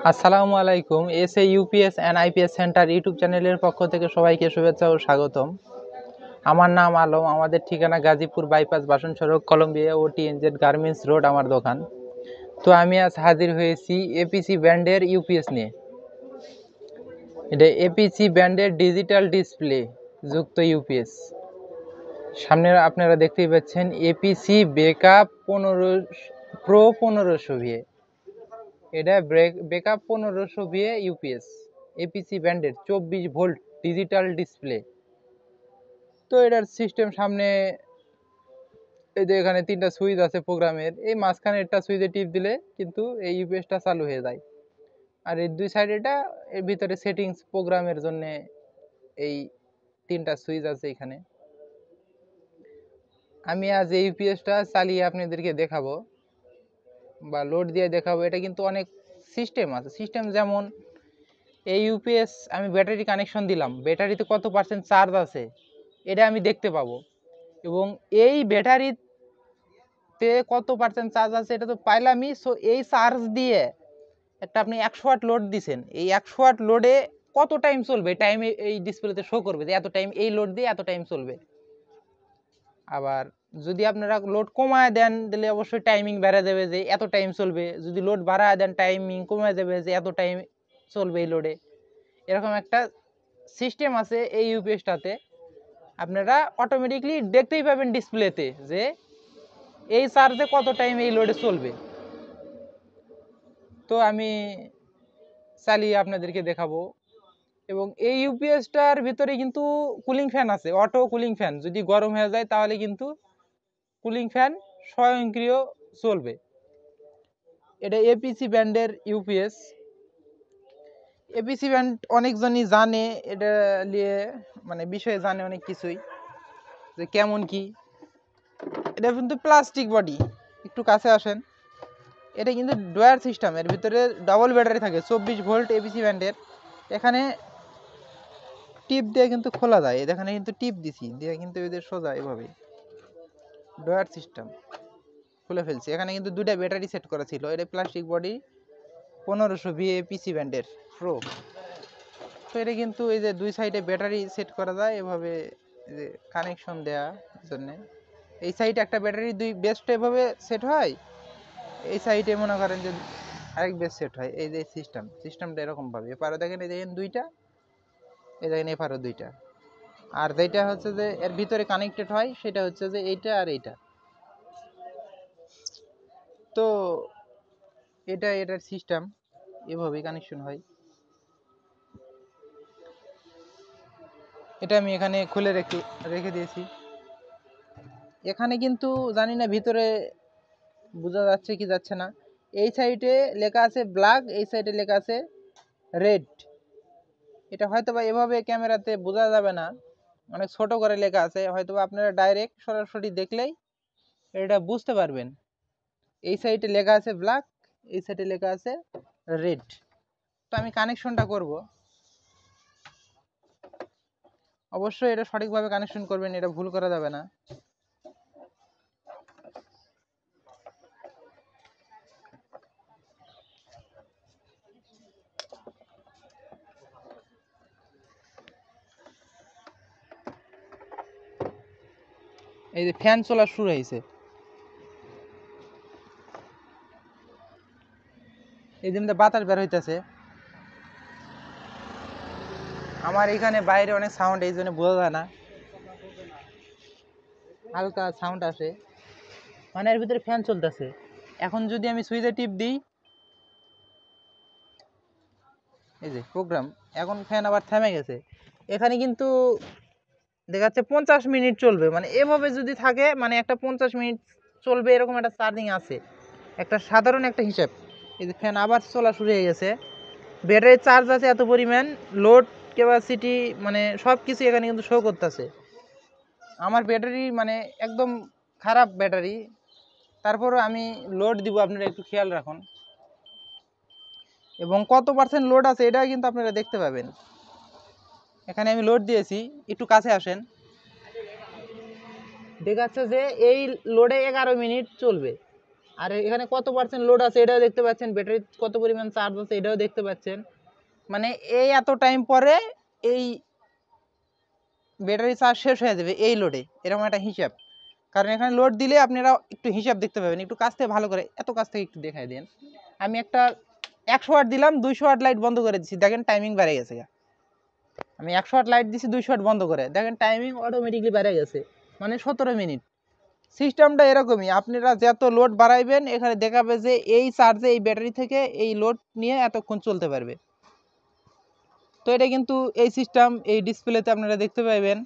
আসসালামু আলাইকুম। SA UPS and IPS centre YouTube চ্যানেলের পক্ষ থেকে সবাইকে শুভেচ্ছা ও স্বাগতম। আমার নাম আলম। আমাদের ঠিকানা গাজীপুর বাইপাস বাসন সড়ক কলম্বিয়া ও টিএনজেড গার্মেন্টস রোড আমার দোকান। তো আমি আজ হাজির হয়েছি এপিসি ব্র্যান্ডের ইউপিএস নিয়ে। এটা এপিসি ব্র্যান্ডের ডিজিটাল ডিসপ্লে যুক্ত ইউপিএস। সামনে আপনারা দেখতেই পাচ্ছেন এপিসি বেকআপ 15 প্রো 1500 ভিএ। এটা বেকআপ 1500 ভিএ ইউপিএস এপিসি ব্র্যান্ডের 24 ভোল্ট ডিজিটাল ডিসপ্লে। তো এটার সিস্টেম সামনে এই যে এখানে 3টা সুইচ আছে প্রোগ্রামের, এই মাঝখানে একটা সুইচে টিপ দিলে কিন্তু এই ইউপিএসটা চালু হয়ে যায়। আর এই দুই সাইড এটা এর ভিতরে সেটিংস প্রোগ্রামের জন্য এই 3টা সুইচ আছে এখানে। আমি আজ এই ইউপিএসটা চালিয়ে আপনাদেরকে দেখাবো বা লোড দিয়ে দেখাবো। এটা কিন্তু অনেক সিস্টেম আছে। সিস্টেম যেমন এই ইউপিএস আমি ব্যাটারি কানেকশন দিলাম, ব্যাটারিতে কত পার্সেন্ট চার্জ আছে এটা আমি দেখতে পাবো, এবং এই ব্যাটারিতে কত পার্সেন্ট চার্জ আছে এটা তো পাইলামই। সো এই চার্জ দিয়ে একটা আপনি 100 ওয়াট লোড দিছেন, এই 100 ওয়াট লোডে কত টাইম চলবে টাইম এই ডিসপ্লেতে শো করবে যে এত টাইম এই লোড দিয়ে এত টাইম চলবে। আবার যদি আপনারা লোড কমায় দেন তাহলে অবশ্যই টাইমিং বেড়ে যাবে যে এত টাইম চলবে, যদি লোড বাড়ায় দেন টাইমিং কমায় যাবে যে এত টাইম চলবে এই লোডে। এরকম একটা সিস্টেম আছে এই ইউপিএসটাতে। আপনারা অটোমেটিকলি দেখতেই পাবেন ডিসপ্লেতে যে এই চার্জে কত টাইম এই লোডে চলবে। তো আমি চালিয়ে আপনাদেরকে দেখাবো। এবং এই ইউপিএসটার ভিতরে কিন্তু কুলিং ফ্যান আছে, অটো কুলিং ফ্যান। যদি গরম হয়ে যায় তাহলে কিন্তু কুলিং ফ্যান স্বয়ংক্রিয় চলবে। এটা এপিসি ব্র্যান্ডের ইউপিএস। এপিসি ব্র্যান্ড অনেকজনই জানে, এটা নিয়ে মানে বিষয়ে জানে অনেক কিছুই যে কেমন কি। এটা কিন্তু প্লাস্টিক বডি, একটু কাছে আসেন। এটা কিন্তু ডুয়াল সিস্টেম, এর ভিতরে ডাবল ব্যাটারি থাকে 24 ভোল্ট এপিসি ব্র্যান্ডের। এখানে টিপ দিয়ে কিন্তু খোলা যায়, এখানে কিন্তু টিপ দিছি দিয়ে কিন্তু এদের সোজা এভাবে ডুয়াল সিস্টেম খুলে ফেলছি। এখানে কিন্তু দুটা ব্যাটারি সেট করা ছিল। এটা প্লাস্টিক বডি 1500 ভিএ এপিসি ব্র্যান্ডের প্রো। তো এটা কিন্তু এই যে দুই সাইডে ব্যাটারি সেট করা যায় এভাবে, যে কানেকশন দেওয়ার জন্য। এই সাইডে একটা ব্যাটারি দুই বেসটা এভাবে সেট হয়, এই সাইডে মনে করেন যে আরেক বেস সেট হয়। এই যে সিস্টেমটা এরকম ভাবে এপারে দেখেন, এই দেখেন দুইটা, এই দেখেন এপারে দুইটা। আর যেটা হচ্ছে যে এর ভিতরে কানেক্টেড হয় সেটা হচ্ছে যে এইটা আর এইটা। তো এটার সিস্টেম এভাবেই কানেকশন হয়। এটা আমি এখানে খুলে রেখে দিয়েছি। এখানে কিন্তু জানি না ভিতরে বোঝা যাচ্ছে কি যাচ্ছে না। এই সাইডে লেখা আছে ব্ল্যাক, এই সাইডে লেখা আছে রেড। এটা হয়তো বা এভাবে ক্যামেরাতে বোঝা যাবে না, অনেক ছোট করে লেখা আছে, হয়তো আপনারা ডাইরেক্ট সরাসরি দেখলেই এটা বুঝতে পারবেন। এই সাইডে লেখা আছে ব্ল্যাক, এই সাইডে লেখা আছে রেড। তো আমি কানেকশনটা করব। অবশ্যই এটা সঠিকভাবে কানেকশন করবেন, এটা ভুল করা যাবে না। এই যে ফ্যান চলা শুরু হয়েছে, এই যে বাতাস বের হইতেছে। আমার এখানে বাইরে অনেক সাউন্ড, এই জন্য বোঝা যায় না, হালকা সাউন্ড আসে, মানে এর ভিতরে ফ্যান চলতেছে। এখন যদি আমি সুইচে টিপ দিই, এই যে প্রোগ্রাম, এখন ফ্যান আবার থেমে গেছে। এখানে কিন্তু দেখা যাচ্ছে 50 মিনিট চলবে, মানে এভাবে যদি থাকে মানে একটা 50 মিনিট চলবে এরকম একটা চার্জিং আছে, একটা সাধারণ একটা হিসাব। এই যে ফ্যান আবার চলা শুরু হয়ে গেছে, ব্যাটারি চার্জ আছে এত পরিমাণ, লোড ক্যাপাসিটি মানে সব কিছু এখানে কিন্তু শো করতেছে। আমার ব্যাটারি মানে একদম খারাপ ব্যাটারি, তারপরও আমি লোড দিব, আপনারা একটু খেয়াল রাখুন। এবং কত পার্সেন্ট লোড আছে এটা কিন্তু আপনারা দেখতে পাবেন। এখানে আমি লোড দিয়েছি, একটু কাছে আসেন। দেখাচ্ছে যে এই লোডে 11 মিনিট চলবে, আর এখানে কত পার্সেন্ট লোড আছে এটাও দেখতে পাচ্ছেন, ব্যাটারি কত পরিমাণ চার্জ আছে এটাও দেখতে পাচ্ছেন। মানে এই এত টাইম পরে এই ব্যাটারি চার্জ শেষ হয়ে যাবে এই লোডে, এরকম একটা হিসাব। কারণ এখানে লোড দিলে আপনারা একটু হিসাব দেখতে পাবেন, একটু কাছ থেকে ভালো করে, এত কাছ থেকে একটু দেখাই দেন। আমি একটা 100 ওয়াট দিলাম, 200 ওয়াট লাইট বন্ধ করে দিচ্ছি, দেখেন টাইমিং বেড়ে গেছে। আমি 100 ওয়াট লাইট দিচ্ছি 200 ওয়াট বন্ধ করে, দেখেন টাইমিং অটোমেটিকলি বেড়ে গেছে, মানে 17 মিনিট। সিস্টেমটা এরকমই, আপনারা যত লোড বাড়াইবেন এখানে দেখাবে যে এই চার্জে এই ব্যাটারি থেকে এই লোড নিয়ে এতক্ষণ চলতে পারবে। তো এটা কিন্তু এই সিস্টেম এই ডিসপ্লেতে আপনারা দেখতে পাবেন।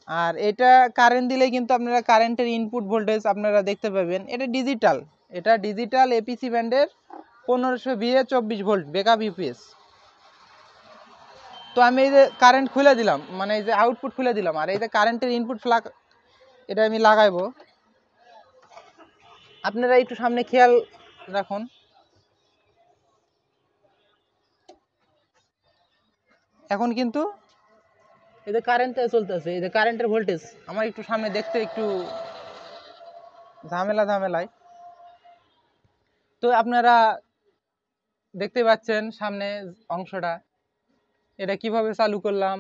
আর এটা কারেন্ট দিলে কিন্তু আপনারা কারেন্টের ইনপুট ভোল্টেজ আপনারা দেখতে পাবেন। এটা ডিজিটাল এপিসি ব্যান্ডের 1500 ভিএ 24 ভোল্ট ব্যাকআপ ইউপিএস। তো আমি এই যে কারেন্ট খুলে দিলাম, মানে এই যে আউটপুট খুলে দিলাম, আর এই যে কারেন্টের ইনপুট ফ্লাগ এটা আমি লাগাইবো। আপনারা একটু সামনে খেয়াল রাখুন। এখন কিন্তু এই যে কারেন্ট চলতেছে, এই যে কারেন্টের ভোল্টেজ আমার একটু সামনে দেখতে একটু ঝামেলায়। তো আপনারা দেখতে পাচ্ছেন সামনে অংশটা, এটা কিভাবে চালু করলাম,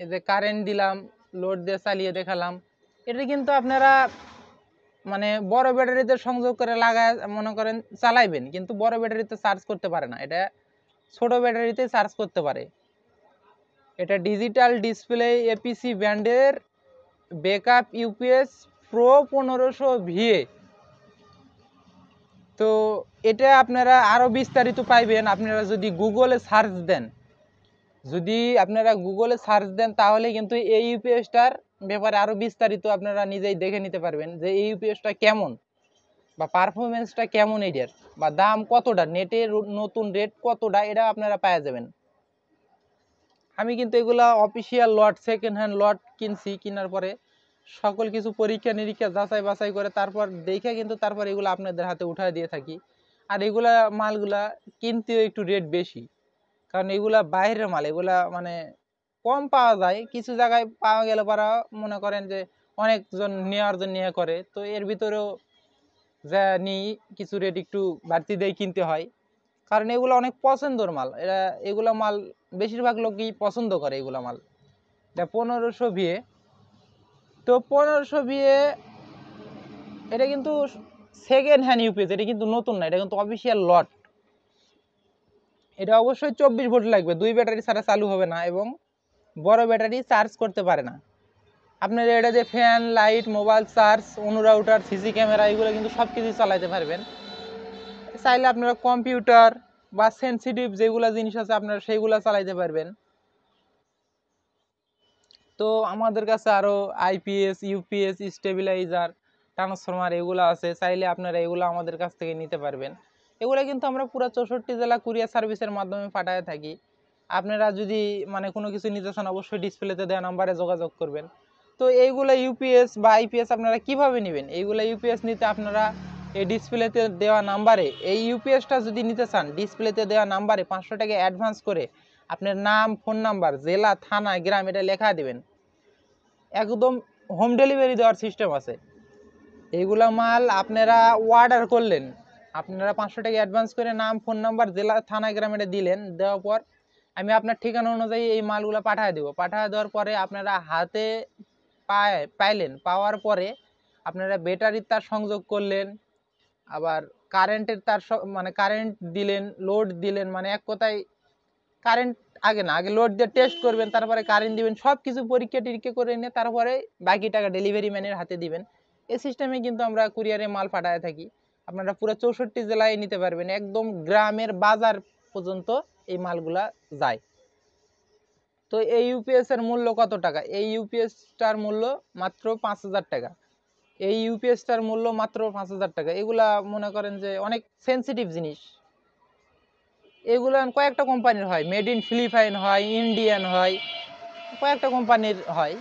এই যে কারেন্ট দিলাম, লোড দিয়ে চালিয়ে দেখালাম। এটা কিন্তু আপনারা মানে বড় ব্যাটারিতে সংযোগ করে লাগায় মনে করেন চালাইবেন, কিন্তু বড় ব্যাটারিতে চার্জ করতে পারে না, এটা ছোট ব্যাটারিতে চার্জ করতে পারে। এটা ডিজিটাল ডিসপ্লে এপিসি ব্যান্ডের ব্যাকআপ ইউপিএস প্রো 1500 ভিএ। তো এটা আপনারা আরও বিস্তারিত পাইবেন আপনারা যদি গুগলে সার্চ দেন। তাহলে কিন্তু এই ইউপিএসটার ব্যাপারে আরও বিস্তারিত আপনারা নিজেই দেখে নিতে পারবেন যে এই ইউপিএসটা কেমন বা পারফরমেন্সটা কেমন, এটার বা দাম কতটা, নেটের নতুন রেট কতটা, এটা আপনারা পাওয়া যাবেন। আমি কিন্তু এগুলা অফিসিয়াল লট, সেকেন্ড হ্যান্ড লট কিনছি, কেনার পরে সকল কিছু পরীক্ষা নিরীক্ষা যাচাই বাছাই করে তারপর দেখে কিন্তু তারপর এগুলো আপনাদের হাতে উঠায় দিয়ে থাকি। আর এগুলা মালগুলা কিনতেও একটু রেট বেশি, কারণ এগুলা বাইরের মাল, এগুলা মানে কম পাওয়া যায়, কিছু জায়গায় পাওয়া গেলে পারা মনে করেন যে অনেকজন নেওয়ার জন্য নিয়ে করে, তো এর ভিতরেও যা নিই কিছু রেট একটু বাড়তি দিয়ে কিনতে হয়, কারণ এগুলো অনেক পছন্দের মাল। এগুলা মাল বেশিরভাগ লোকই পছন্দ করে এগুলা মাল। এটা 1500 ভিএ। তো 1500 ভিএ এটা কিন্তু সেকেন্ড হ্যান্ড ইউপিএস, এটা কিন্তু নতুন না, এটা কিন্তু অফিসিয়াল লট। এটা অবশ্যই 24 ভোল্ট লাগবে, 2 ব্যাটারি ছাড়া চালু হবে না, এবং বড় ব্যাটারি চার্জ করতে পারে না। আপনারা এটা যে ফ্যান, লাইট, মোবাইল চার্জ, অনুরাউটার, সিসি ক্যামেরা এগুলো কিন্তু সব কিছু চালাতে পারবেন। চাইলে আপনারা কম্পিউটার বা সেন্সিটিভ যেগুলো জিনিস আছে আপনারা সেইগুলো চালাইতে পারবেন। তো আমাদের কাছে আরও আইপিএস, ইউপিএস, স্টেবিলাইজার, ট্রান্সফরমার এগুলো আছে, চাইলে আপনারা এগুলো আমাদের কাছ থেকে নিতে পারবেন। এগুলো কিন্তু আমরা পুরো 64 জেলা কুরিয়ার সার্ভিসের মাধ্যমে পাঠায় থাকি। আপনারা যদি মানে কোনো কিছু নিতে চান অবশ্যই ডিসপ্লেতে দেওয়া নাম্বারে যোগাযোগ করবেন। তো এইগুলো ইউপিএস বা আইপিএস আপনারা কিভাবে নেবেন? এইগুলো ইউপিএস নিতে আপনারা এই ডিসপ্লেতে দেওয়া নাম্বারে, এই ইউপিএসটা যদি নিতে চান ডিসপ্লেতে দেওয়া নাম্বারে 500 টাকা অ্যাডভান্স করে আপনার নাম, ফোন নাম্বার, জেলা, থানা, গ্রাম এটা লেখা দিবেন। একদম হোম ডেলিভারি দেওয়ার সিস্টেম আছে। এইগুলা মাল আপনারা অর্ডার করলেন, আপনারা 500 টাকা অ্যাডভান্স করে নাম, ফোন নাম্বার, জেলা, থানা, গ্রাম এটা দিলেন, দেওয়ার পর আমি আপনার ঠিকানা অনুযায়ী এই মালগুলো পাঠিয়ে দেবো। পাঠিয়ে দেওয়ার পরে আপনারা হাতে পাইলেন, পাওয়ার পরে আপনারা ব্যাটারির তার সংযোগ করলেন, আবার কারেন্টের তার মানে কারেন্ট দিলেন, লোড দিলেন, মানে এক কথায় কারেন্ট আগে লোড দিয়ে টেস্ট করবেন, তারপরে কারেন্ট দিবেন, সব কিছু পরীক্ষা টিরীক্ষা করে নিয়ে তারপরে বাকি টাকা ডেলিভারি ম্যানের হাতে দিবেন। এই সিস্টেমে কিন্তু আমরা কুরিয়ারে মাল পাঠায় থাকি। আপনারা পুরো 64 জেলায় নিতে পারবেন, একদম গ্রামের বাজার পর্যন্ত এই মালগুলা যায়। তো এই ইউপিএস এর মূল্য কত টাকা? এই ইউপিএসটার মূল্য মাত্র 5000 টাকা। এই ইউপিএসটার মূল্য মাত্র 5000 টাকা। এগুলা মনে করেন যে অনেক সেন্সিটিভ জিনিস। এগুলো কয়েকটা কোম্পানির হয়, মেড ইন ফিলিপাইন হয়, ইন্ডিয়ান হয়, কয়েকটা কোম্পানির হয়।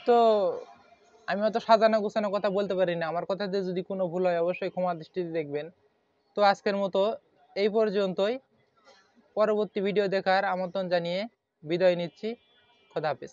তো আমি অত সাজানো গোছানো কথা বলতে পারি না, আমার কথাতে যদি কোনো ভুল হয় অবশ্যই ক্ষমা দৃষ্টিতে দেখবেন। তো আজকের মতো এই পর্যন্তই। পরবর্তী ভিডিও দেখার আমন্ত্রণ জানিয়ে বিদায় নিচ্ছি। খোদা হাফেজ।